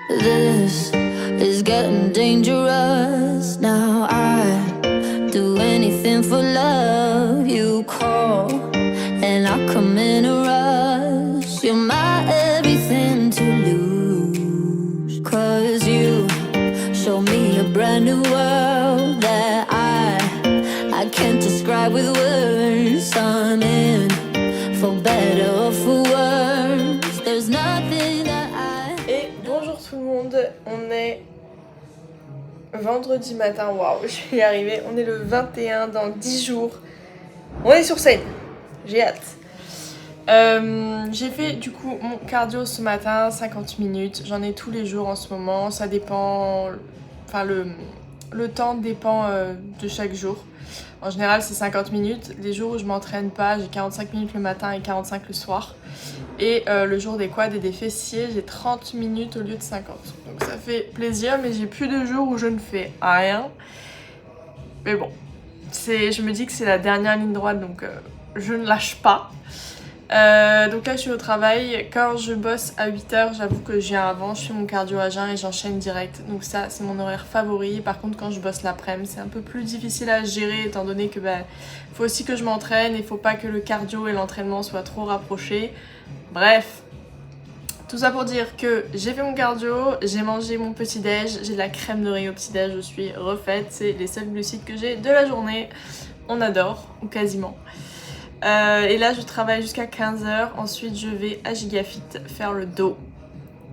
This is getting dangerous. Now I do anything for love. You call and I come in a rush. You're my everything to lose. 'Cause you show me a brand new world that I can't describe with words. I'm in for better or for worse. There's nothing that Et bonjour tout le monde, on est vendredi matin, waouh, je vais y arriver, on est le 21 dans 10 jours, on est sur scène, j'ai hâte. J'ai fait du coup mon cardio ce matin, 50 minutes, j'en ai tous les jours en ce moment, ça dépend, enfin le temps dépend de chaque jour. En général c'est 50 minutes, les jours où je m'entraîne pas, j'ai 45 minutes le matin et 45 le soir. Et le jour des quads et des fessiers, j'ai 30 minutes au lieu de 50. Donc ça fait plaisir, mais j'ai plus de jours où je ne fais rien. Mais bon, je me dis que c'est la dernière ligne droite, donc je ne lâche pas. Donc là je suis au travail, quand je bosse à 8h, j'avoue que je viens avant, je fais mon cardio à jeun et j'enchaîne direct. Donc ça c'est mon horaire favori. Par contre quand je bosse l'après-midi, c'est un peu plus difficile à gérer étant donné que faut aussi que je m'entraîne et faut pas que le cardio et l'entraînement soient trop rapprochés. Bref, tout ça pour dire que j'ai fait mon cardio, j'ai mangé mon petit déj, j'ai de la crème d'oreille au petit déj, je suis refaite, c'est les seuls glucides que j'ai de la journée, on adore, ou quasiment. Et là je travaille jusqu'à 15h, ensuite je vais à Gigafit faire le dos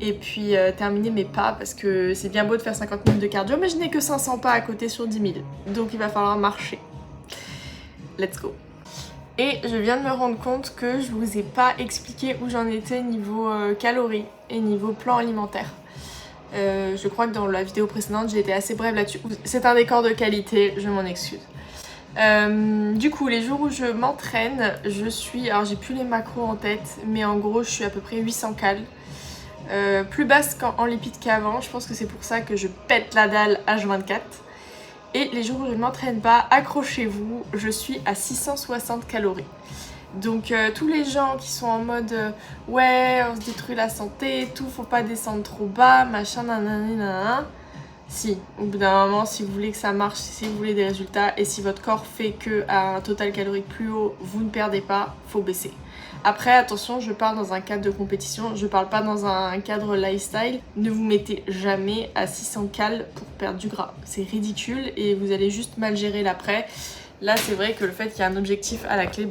et puis terminer mes pas parce que c'est bien beau de faire 50 minutes de cardio mais je n'ai que 500 pas à côté sur 10 000, donc il va falloir marcher. Let's go. Et je viens de me rendre compte que je vous ai pas expliqué où j'en étais niveau calories et niveau plan alimentaire. Je crois que dans la vidéo précédente j'ai été assez brève là-dessus. C'est un décor de qualité, je m'en excuse. Du coup les jours où je m'entraîne, je suis, alors j'ai plus les macros en tête, mais en gros je suis à peu près 800 cales, plus basse en lipides qu'avant, je pense que c'est pour ça que je pète la dalle H24. Et les jours où je ne m'entraîne pas, accrochez-vous, je suis à 660 calories. Donc tous les gens qui sont en mode ouais on se détruit la santé, tout, faut pas descendre trop bas, machin nanana. Si, au bout d'un moment, si vous voulez que ça marche, si vous voulez des résultats et si votre corps fait qu'à un total calorique plus haut, vous ne perdez pas, faut baisser. Après, attention, je parle dans un cadre de compétition, je parle pas dans un cadre lifestyle. Ne vous mettez jamais à 600 cales pour perdre du gras. C'est ridicule et vous allez juste mal gérer l'après. Là, c'est vrai que le fait qu'il y a un objectif à la clé,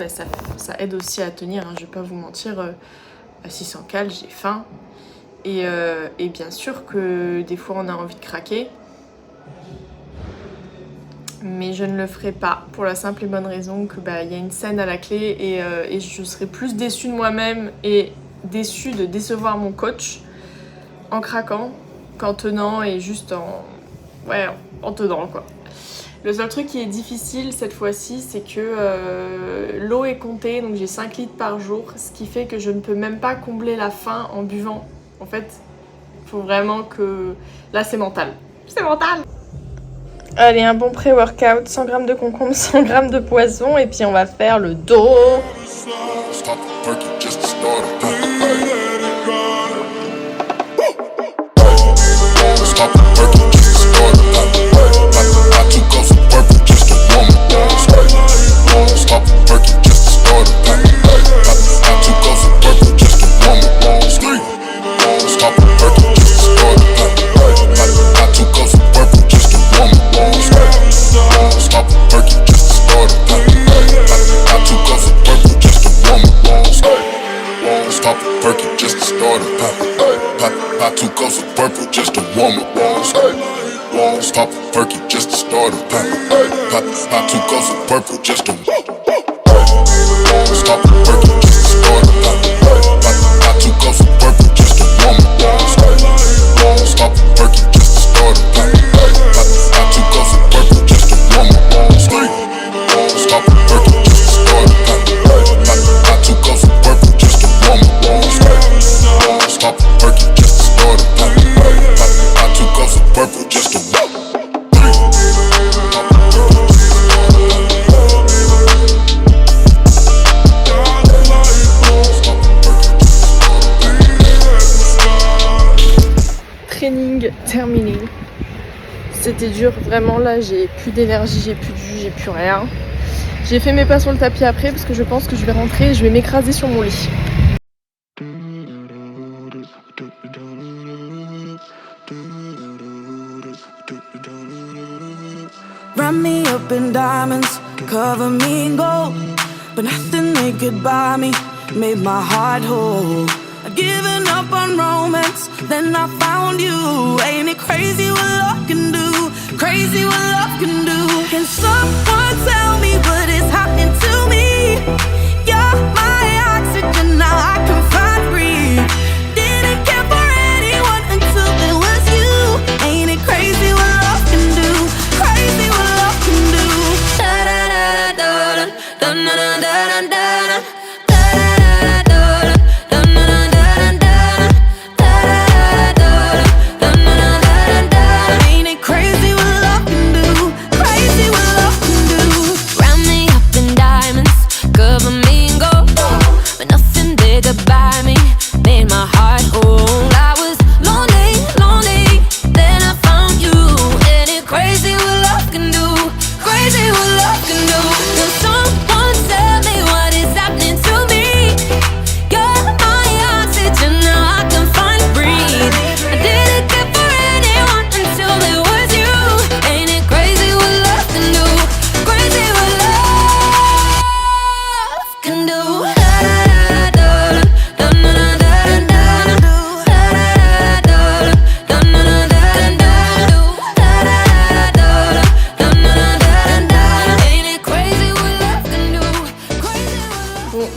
ça aide aussi à tenir. Hein. Je vais pas vous mentir, à 600 cales, j'ai faim. Et bien sûr que des fois on a envie de craquer, mais je ne le ferai pas pour la simple et bonne raison que y a une scène à la clé et je serai plus déçue de moi-même et déçue de décevoir mon coach en craquant qu'en tenant et juste en tenant quoi. Le seul truc qui est difficile cette fois-ci, c'est que l'eau est comptée, donc j'ai 5 litres par jour, ce qui fait que je ne peux même pas combler la faim en buvant. En fait, il faut vraiment que... Là, c'est mental. C'est mental. Allez, un bon pré-workout, 100 g de concombre, 100 g de poisson, et puis on va faire le dos. Stop perky just to start a pop 2 cups of purple just to stop perky just to start a pop 2 cups of purple just to warm up. Stop perky just to start a pop 2 cups of purple just to warm up. Stop perky just to start a pop 2 cups of purple just to warm up. Stop perky just to start a pop 2 cups of purple just to warm up. terminé. C'était dur, vraiment là j'ai plus d'énergie, j'ai plus de jus, j'ai plus rien. J'ai fait mes pas sur le tapis après parce que je pense que je vais rentrer et je vais m'écraser sur mon lit. Wrap me up in diamonds, cover me in gold, but nothing they could buy me made my heart whole. I'd given up on romance, then I found you. Ain't it crazy what love can do? Crazy what love can do. Can someone tell me what is happening to me? You're my oxygen, now I can find breathe. Didn't care for anyone until it was you. Ain't it crazy what love can do? Crazy what love can do. Da da da da da da da da da da.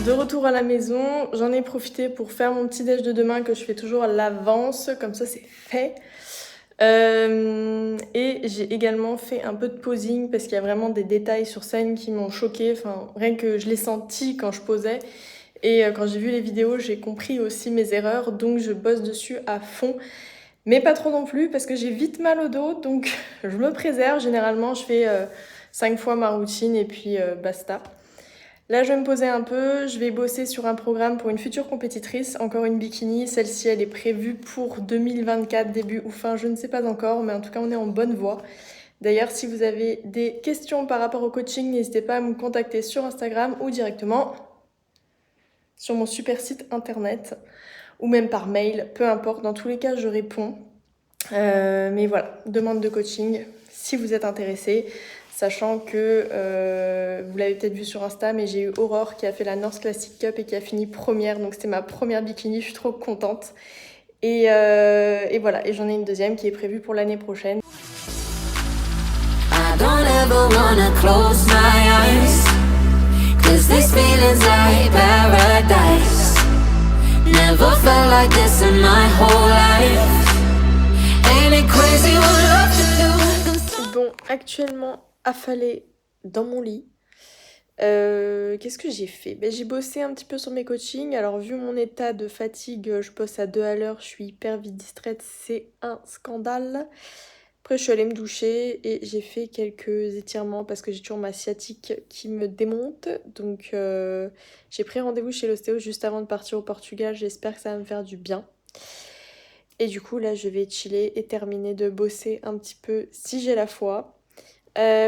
De retour à la maison, j'en ai profité pour faire mon petit déj de demain que je fais toujours à l'avance, comme ça c'est fait. Et j'ai également fait un peu de posing parce qu'il y a vraiment des détails sur scène qui m'ont choquée, enfin rien que je l'ai senti quand je posais. Et quand j'ai vu les vidéos, j'ai compris aussi mes erreurs, donc je bosse dessus à fond. Mais pas trop non plus parce que j'ai vite mal au dos, donc je me préserve. Généralement, je fais 5 fois ma routine et puis basta. Là, je vais me poser un peu, je vais bosser sur un programme pour une future compétitrice, encore une bikini. Celle-ci, elle est prévue pour 2024, début ou fin, je ne sais pas encore, mais en tout cas, on est en bonne voie. D'ailleurs, si vous avez des questions par rapport au coaching, n'hésitez pas à me contacter sur Instagram ou directement sur mon super site internet ou même par mail, peu importe. Dans tous les cas, je réponds. Mais voilà, demande de coaching si vous êtes intéressé. Sachant que vous l'avez peut-être vu sur Insta, mais j'ai eu Aurore qui a fait la North Classic Cup et qui a fini première. Donc c'était ma première bikini, je suis trop contente. Et voilà, et j'en ai une deuxième qui est prévue pour l'année prochaine. I don't ever wanna close my eyes, 'cause this feeling's like paradise. Never felt like this in my whole life. Ain't it crazy what love can do? Bon, actuellement affalée dans mon lit. Qu'est-ce que j'ai fait? J'ai bossé un petit peu sur mes coachings. Alors vu mon état de fatigue, je bosse à 2 à l'heure, je suis hyper vite distraite, c'est un scandale. Après je suis allée me doucher et j'ai fait quelques étirements parce que j'ai toujours ma sciatique qui me démonte. Donc j'ai pris rendez-vous chez l'ostéo juste avant de partir au Portugal, j'espère que ça va me faire du bien. Et du coup là je vais chiller et terminer de bosser un petit peu si j'ai la foi.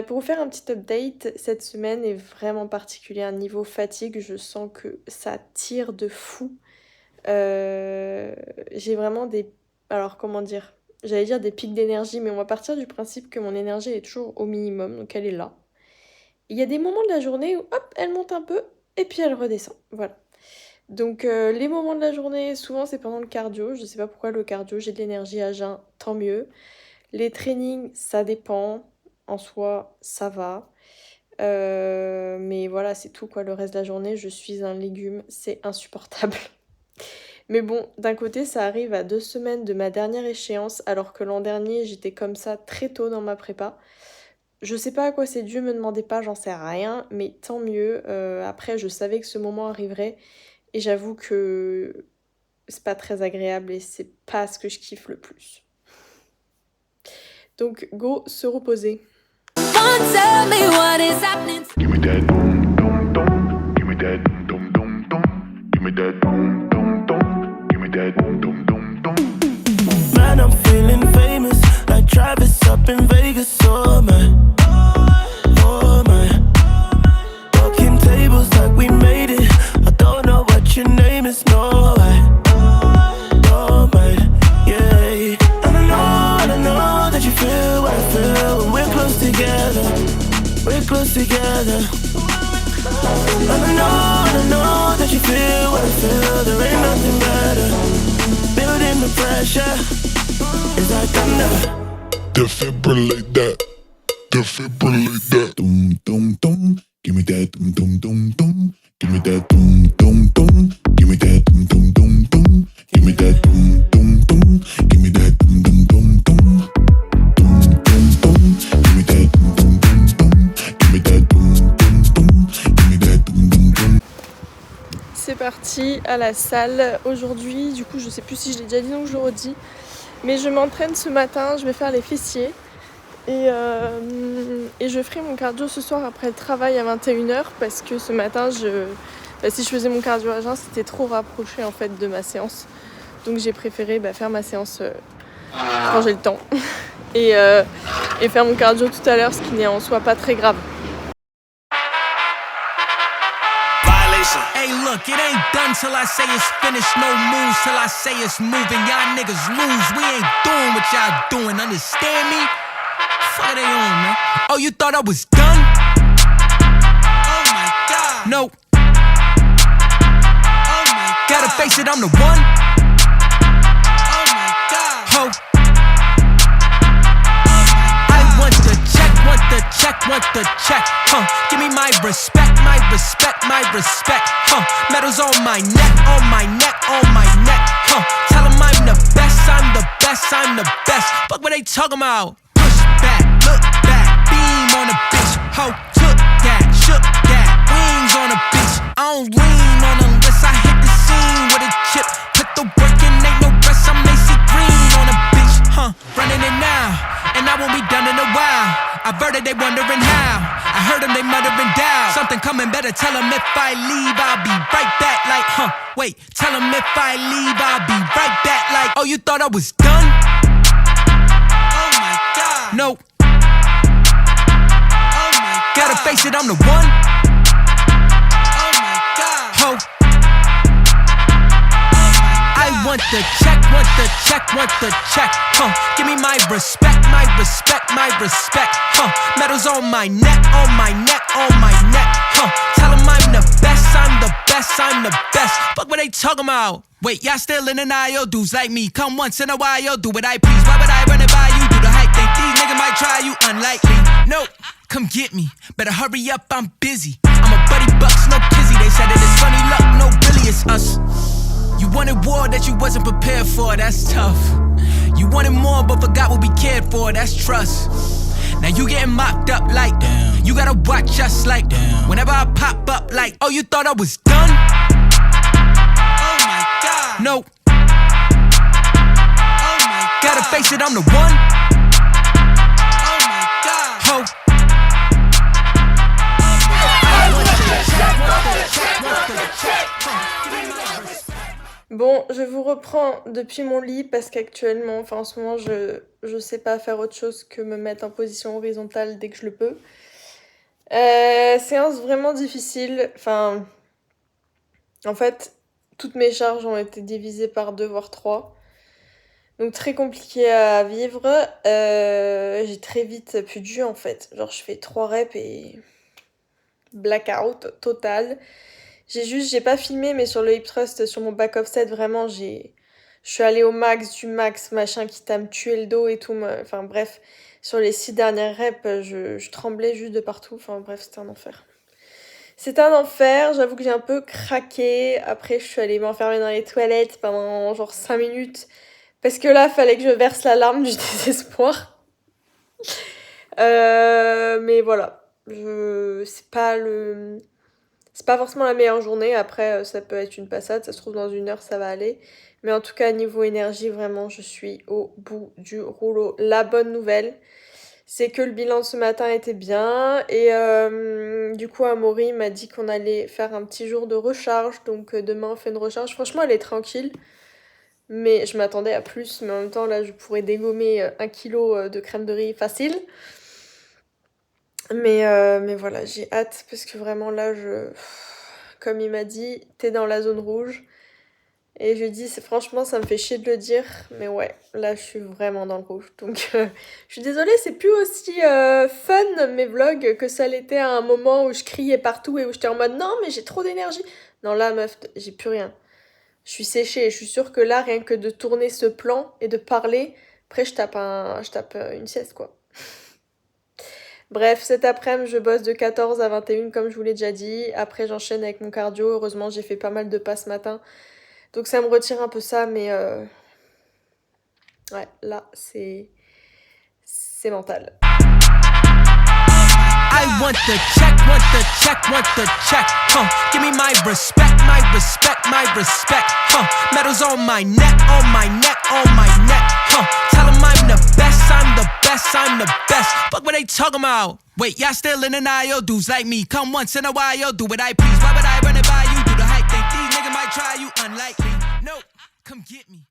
Pour vous faire un petit update, cette semaine est vraiment particulière. Niveau fatigue, je sens que ça tire de fou. J'ai vraiment des... Alors comment dire? J'allais dire des pics d'énergie, mais on va partir du principe que mon énergie est toujours au minimum, donc elle est là. Il y a des moments de la journée où hop, elle monte un peu et puis elle redescend. Voilà. Donc les moments de la journée, souvent c'est pendant le cardio. Je sais pas pourquoi le cardio, j'ai de l'énergie à jeun, tant mieux. Les trainings, ça dépend. En soi, ça va. Mais voilà, c'est tout quoi. Le reste de la journée, je suis un légume. C'est insupportable. Mais bon, d'un côté, ça arrive à 2 semaines de ma dernière échéance, alors que l'an dernier, j'étais comme ça très tôt dans ma prépa. Je sais pas à quoi c'est dû, me demandez pas, j'en sais rien. Mais tant mieux. Après, je savais que ce moment arriverait. Et j'avoue que c'est pas très agréable et c'est pas ce que je kiffe le plus. Donc, go se reposer. Tell me what is happening. Give me that boom, boom, boom. Give me that boom, boom, boom, boom. Give me that boom, boom, boom. Give me that boom, boom, boom, boom. Man, I'm feeling famous. there's no way, no way, yeah. And I know that you feel what I feel when we're close together, we're close together. And I know that you feel what I feel, there ain't nothing better. Building the pressure is like thunder. Defibrillate that. Defibrillate that. Dum dum dum. Give me that dum dum dum dum. Give me that dum dum dum. Give me that dum dum dum dum. Give me that dum dum dum. Give me that dum dum dum dum. Dum dum dum. Give me that dum dum dum dum. Give me that dum dum dum. Give me that dum dum dum. C'est parti à la salle aujourd'hui, du coup je sais plus si je l'ai déjà dit donc je le redis. Mais je m'entraîne ce matin, je vais faire les fessiers. Et je ferai mon cardio ce soir après le travail à 21h parce que ce matin, si je faisais mon cardio à jeun, c'était trop rapproché en fait de ma séance. Donc j'ai préféré faire ma séance quand j'ai le temps et faire mon cardio tout à l'heure, ce qui n'est en soi pas très grave. Hey, look, it ain't done till I say it's finished. No moves till I say it's moving. Y'all niggas lose. We ain't doing what y'all doing. Understand me? Fuck they on, man. Oh, you thought I was done? Oh my God. No. Oh my God. Gotta face it, I'm the one. Oh my God. Ho. Want the check, give me my respect, medals on my neck, tell them I'm the best, fuck what they talking about, push back, look back, beam on a bitch, ho, took that, shook that, wings on a bitch, I don't lean on unless I hit the scene with a chip, put the work in, ain't no rest, I'm Macy Green on a bitch, running it now, and I won't be done in a while. I heard it, they wondering how. I heard them, they muttering down. Something coming, better tell them if I leave, I'll be right back. Like, wait, tell them if I leave, I'll be right back. Like, oh, you thought I was done? Oh my God. No. Oh my God. Gotta face it, I'm the one. Oh my God. Ho. I want the check, give me my respect, medals on my neck, tell them I'm the best, fuck what they talking about, wait, y'all still in denial, dudes like me, come once in a while, do what I please, why would I run it by you, do the hype thing, these niggas might try you, unlikely, no, come get me, better hurry up, I'm busy, I'm a Buddy Bucks, no kizzy, they said it is funny luck, no really it's us. You wanted war that you wasn't prepared for, that's tough. You wanted more but forgot what we cared for, that's trust. Now you getting mocked up like, damn. You gotta watch us like, damn. Whenever I pop up like, oh, you thought I was done? Oh my God. No. Oh my God. Gotta face it, I'm the one. Oh my God. Ho. Bon, je vous reprends depuis mon lit parce qu'actuellement, en ce moment, je sais pas faire autre chose que me mettre en position horizontale dès que je le peux. Séance vraiment difficile. En fait, toutes mes charges ont été divisées par 2 voire 3. Donc très compliqué à vivre. J'ai très vite plus de jus en fait. Genre je fais 3 reps et blackout total. J'ai pas filmé, mais sur le hip thrust, sur mon back offset, vraiment, je suis allée au max du max, machin, quitte à me tuer le dos et tout. Enfin bref, sur les 6 dernières reps, je tremblais juste de partout. Enfin bref, c'était un enfer. C'était un enfer, j'avoue que j'ai un peu craqué. Après, je suis allée m'enfermer dans les toilettes pendant genre 5 minutes. Parce que là, fallait que je verse la larme du désespoir. Mais voilà, c'est pas forcément la meilleure journée. Après, ça peut être une passade, ça se trouve dans 1 heure, ça va aller. Mais en tout cas, niveau énergie, vraiment, je suis au bout du rouleau. La bonne nouvelle, c'est que le bilan de ce matin était bien. Et du coup, Amaury m'a dit qu'on allait faire un petit jour de recharge. Donc demain, on fait une recharge. Franchement, elle est tranquille. Mais je m'attendais à plus. Mais en même temps, là, je pourrais dégommer 1 kilo de crème de riz facile. Mais voilà, j'ai hâte parce que vraiment là, comme il m'a dit, t'es dans la zone rouge. Et je dis, franchement, ça me fait chier de le dire, mais ouais, là, je suis vraiment dans le rouge. Donc, je suis désolée, c'est plus aussi fun, mes vlogs, que ça l'était à un moment où je criais partout et où j'étais en mode, non, mais j'ai trop d'énergie. Non, là, meuf, j'ai plus rien. Je suis séchée, je suis sûre que là, rien que de tourner ce plan et de parler, après, je tape une sieste, quoi. Bref, cet après-midi, je bosse de 14 à 21, comme je vous l'ai déjà dit. Après, j'enchaîne avec mon cardio. Heureusement, j'ai fait pas mal de pas ce matin. Donc ça me retire un peu ça, mais ouais, là, c'est mental. I want the check, want the check, want the check. Give me my respect, my respect, my respect. Medals on my neck, on my neck, on my neck. Tell them I'm the best, I'm the best, I'm the best. Fuck what they talking about. Wait, y'all still in denial? Dudes like me come once in a while, do what I please. Why would I run it by you? Do the hype thing. These niggas might try you, unlikely. Nope, come get me.